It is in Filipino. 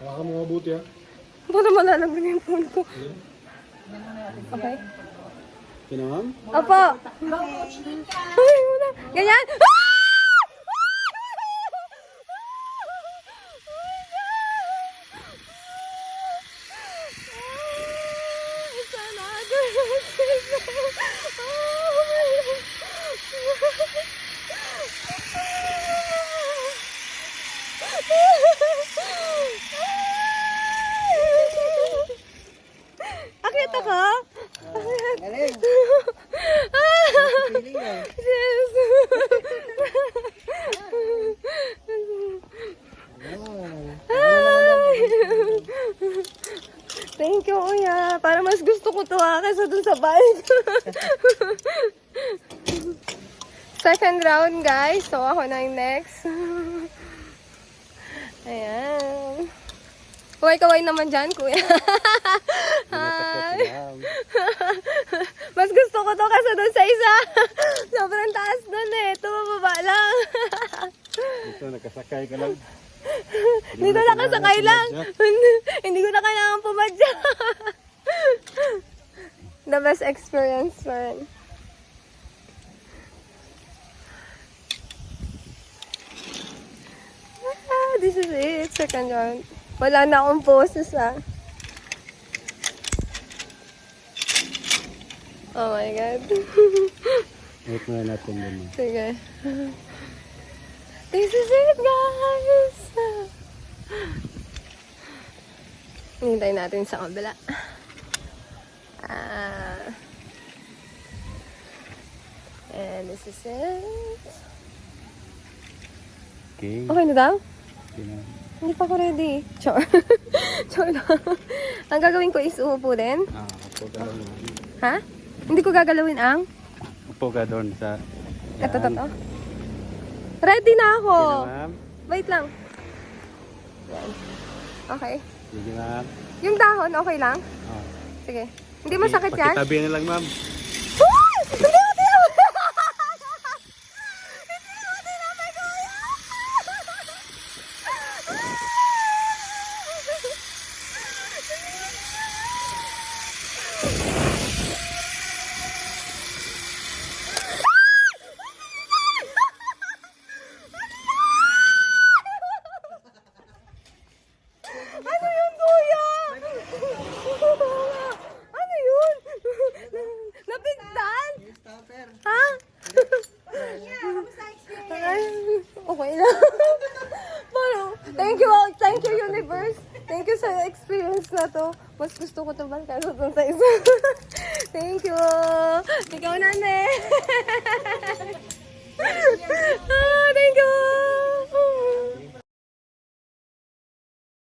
Hawakan mo mabuti ha. Para malalagyan yung phone ko. Okay. Kinamam? Opo. Ay, wala. Ganyan. Ah! Akit ako? Galing. Yes. Thank you, Kuya. Para mas gusto ko to kaysa dun sa bike. Second round, guys. So, ako na yung next. Ayan. Kaway-kaway naman dyan, Kuya. Hi. Mas gusto ko to kasi dun sa isa. Sobrang taas dun eh. Ito, mababa lang. Ito, nakasakay ka lang. Dito nakasakay lang. Hindi ko na kailangan pumadya. The best experience pa rin. This is it. Second round. Wala na akong poses Oh my God. Wait nga natin yun. Sige. This is it, guys! Hintayin natin sa kabila. And this is it. Okay. Okay na daw? Kinamam. Hindi pa ako ready. Char. Char lang. Ang gagawin ko is uupo din. Upo ka lang. Ha? Hindi ko gagalawin ang? Upo ka doon sa... Ito. Ready na ako. Kinamam. Wait lang. Yan. Okay. Sige ma'am. Yung dahon, okay lang? Oh. Sige. Hindi masakit yan? Pakitabi na lang ma'am. Hoy! Hindi mo tinapay ko yan! Ano yun, kuya? Ano yun? Napigtan? Ha? Ay, okay lang. Pero, thank you universe. Thank you sa experience na to. Mas gusto ko to ba kaysa dun sa isa. Thank you. Ikaw na, ne.